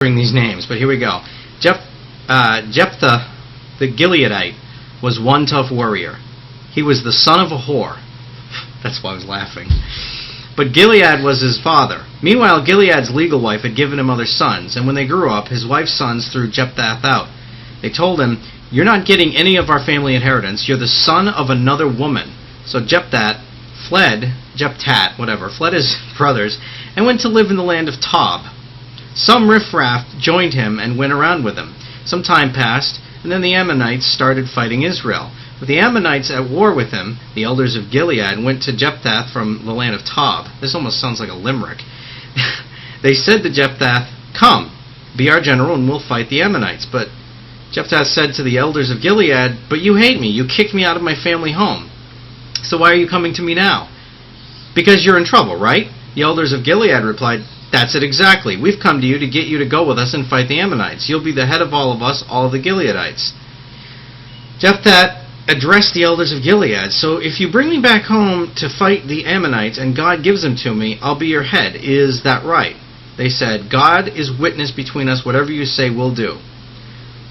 these names, but here we go. Jephthah the Gileadite was one tough warrior. He was the son of a whore. That's why I was laughing. But Gilead was his father. Meanwhile, Gilead's legal wife had given him other sons, and when they grew up, his wife's sons threw Jephthah out. They told him, "You're not getting any of our family inheritance. You're the son of another woman." So Jephthah fled his brothers, and went to live in the land of Tob. Some riffraff joined him and went around with him. Some time passed, and then the Ammonites started fighting Israel. With the Ammonites at war with him, the elders of Gilead went to Jephthah from the land of Tob. This almost sounds like a limerick. They said to Jephthah, "Come, be our general, and we'll fight the Ammonites." But Jephthah said to the elders of Gilead, "But you hate me. You kicked me out of my family home. So why are you coming to me now?" "Because you're in trouble, right?" The elders of Gilead replied, "That's it exactly. We've come to you to get you to go with us and fight the Ammonites. You'll be the head of all of us, all of the Gileadites." Jephthah addressed the elders of Gilead, "So if you bring me back home to fight the Ammonites and God gives them to me, I'll be your head. Is that right?" They said, "God is witness between us. Whatever you say, we'll do."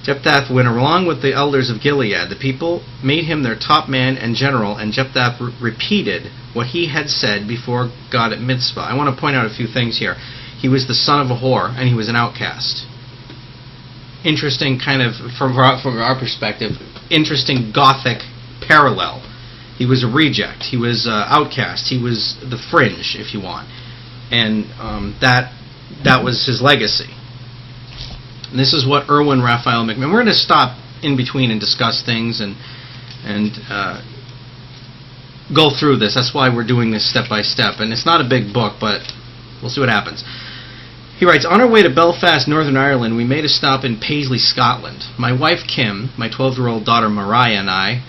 Jephthah went along with the elders of Gilead. The people made him their top man and general, and Jephthah repeated what he had said before God at Mizpah. I want to point out a few things here. He was the son of a whore, and he was an outcast. Interesting kind of, from our perspective, interesting Gothic parallel. He was a reject. He was outcast. He was the fringe, if you want. And that was his legacy. And this is what Erwin Raphael McManus... We're going to stop in between and discuss things and go through this. That's why we're doing this step by step. And it's not a big book, but we'll see what happens. He writes, "On our way to Belfast, Northern Ireland, we made a stop in Paisley, Scotland. My wife Kim, my 12-year-old daughter Mariah, and I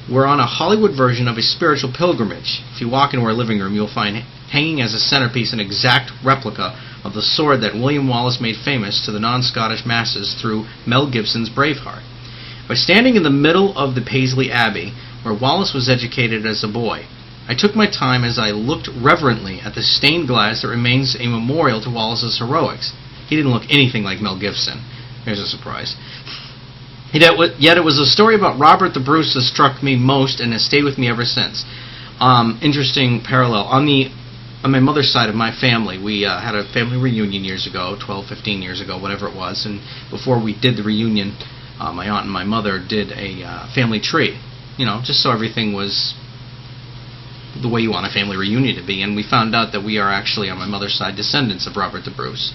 were on a Hollywood version of a spiritual pilgrimage. If you walk into our living room, you'll find hanging as a centerpiece an exact replica of the sword that William Wallace made famous to the non-Scottish masses through Mel Gibson's Braveheart. By standing in the middle of the Paisley Abbey, where Wallace was educated as a boy, I took my time as I looked reverently at the stained glass that remains a memorial to Wallace's heroics." He didn't look anything like Mel Gibson. There's a surprise. Yet it was a story about Robert the Bruce that struck me most and has stayed with me ever since. Interesting parallel. On my mother's side of my family, we had a family reunion years ago, 12, 15 years ago, whatever it was. And before we did the reunion, my aunt and my mother did a family tree. Just so everything was the way you want a family reunion to be. And we found out that we are actually, on my mother's side, descendants of Robert the Bruce.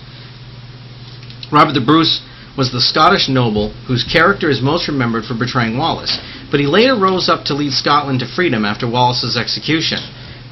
Robert the Bruce was the Scottish noble whose character is most remembered for betraying Wallace, but he later rose up to lead Scotland to freedom after Wallace's execution.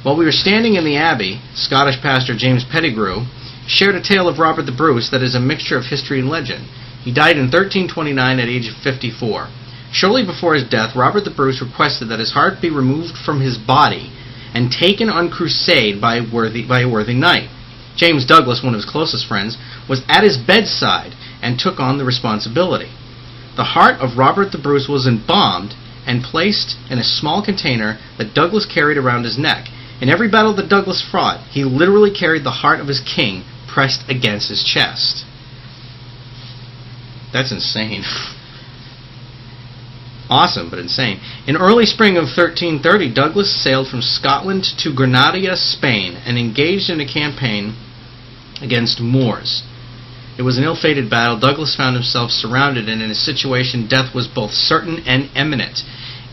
While we were standing in the Abbey, Scottish pastor James Pettigrew shared a tale of Robert the Bruce that is a mixture of history and legend. He died in 1329 at age of 54. Shortly before his death, Robert the Bruce requested that his heart be removed from his body and taken on crusade by a worthy knight. James Douglas, one of his closest friends, was at his bedside and took on the responsibility. The heart of Robert the Bruce was embalmed and placed in a small container that Douglas carried around his neck. In every battle that Douglas fought, he literally carried the heart of his king pressed against his chest. That's insane. Awesome, but insane. In early spring of 1330, Douglas sailed from Scotland to Granada, Spain, and engaged in a campaign against Moors. It was an ill-fated battle. Douglas found himself surrounded, and in a situation death was both certain and imminent.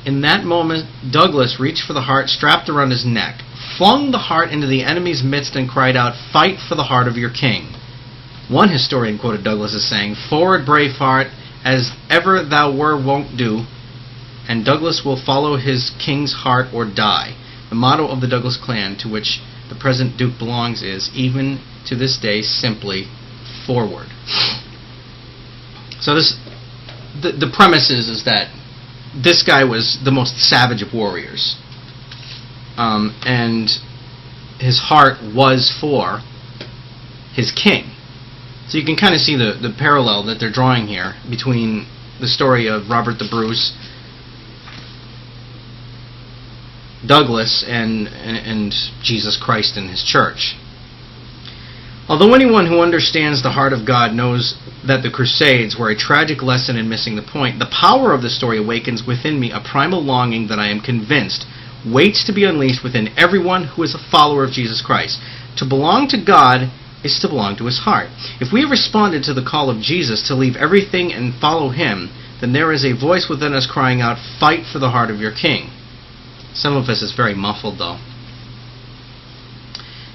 In that moment, Douglas reached for the heart strapped around his neck, flung the heart into the enemy's midst, and cried out, "Fight for the heart of your king." One historian quoted Douglas as saying, "Forward, brave heart, as ever thou wont do, and Douglas will follow his king's heart or die." The motto of the Douglas clan, to which the present Duke belongs, is, even to this day, simply forward. So the premise is that this guy was the most savage of warriors. And his heart was for his king. So you can kind of see the parallel that they're drawing here between the story of Robert the Bruce, Douglas, and Jesus Christ and his church. Although anyone who understands the heart of God knows that the Crusades were a tragic lesson in missing the point, the power of the story awakens within me a primal longing that I am convinced waits to be unleashed within everyone who is a follower of Jesus Christ. To belong to God is to belong to His heart. If we have responded to the call of Jesus to leave everything and follow Him, then there is a voice within us crying out, "Fight for the heart of your King." Some of us is very muffled, though.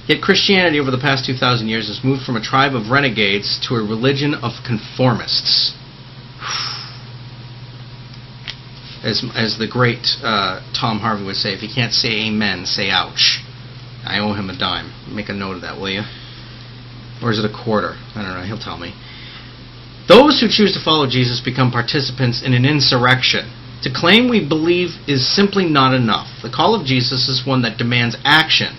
Yet Christianity over the past 2,000 years has moved from a tribe of renegades to a religion of conformists. As the great Tom Harvey would say, if you can't say amen, say ouch. I owe him a dime. Make a note of that, will you? Or is it a quarter? I don't know. He'll tell me. Those who choose to follow Jesus become participants in an insurrection. To claim we believe is simply not enough. The call of Jesus is one that demands action.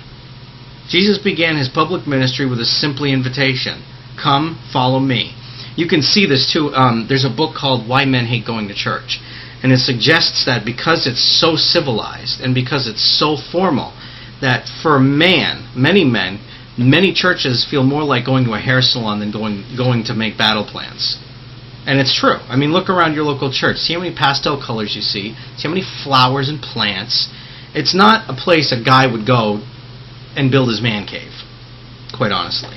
Jesus began His public ministry with a simple invitation. Come, follow me. You can see this too. There's a book called Why Men Hate Going to Church. And it suggests that because it's so civilized and because it's so formal, that for many men, many churches feel more like going to a hair salon than going to make battle plans. And it's true. I mean, look around your local church. See how many pastel colors you see. See how many flowers and plants. It's not a place a guy would go and build his man cave, quite honestly.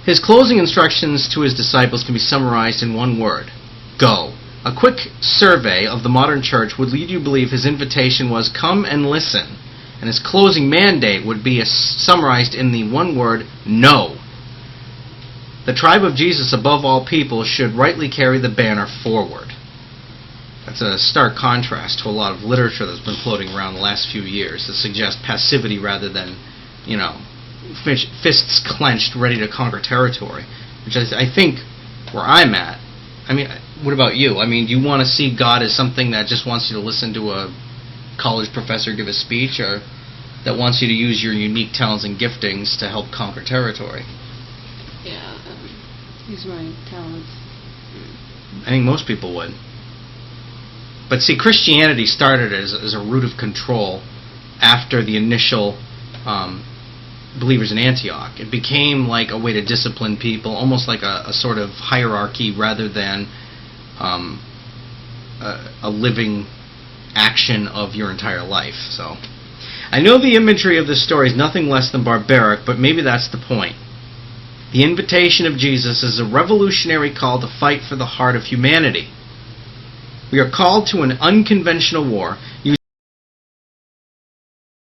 His closing instructions to His disciples can be summarized in one word: go. A quick survey of the modern church would lead you to believe His invitation was come and listen, and His closing mandate would be summarized in the one word, no. The tribe of Jesus above all people should rightly carry the banner forward. That's a stark contrast to a lot of literature that's been floating around the last few years that suggests passivity rather than, fists clenched, ready to conquer territory. Which I think, where I'm at, I mean, what about you? I mean, do you want to see God as something that just wants you to listen to a college professor give a speech, or that wants you to use your unique talents and giftings to help conquer territory? Yeah, use my talents. I think most people would. But see, Christianity started as a root of control after the initial believers in Antioch. It became like a way to discipline people, almost like a sort of hierarchy rather than a living action of your entire life. So, I know the imagery of this story is nothing less than barbaric, but maybe that's the point. The invitation of Jesus is a revolutionary call to fight for the heart of humanity. We are called to an unconventional war,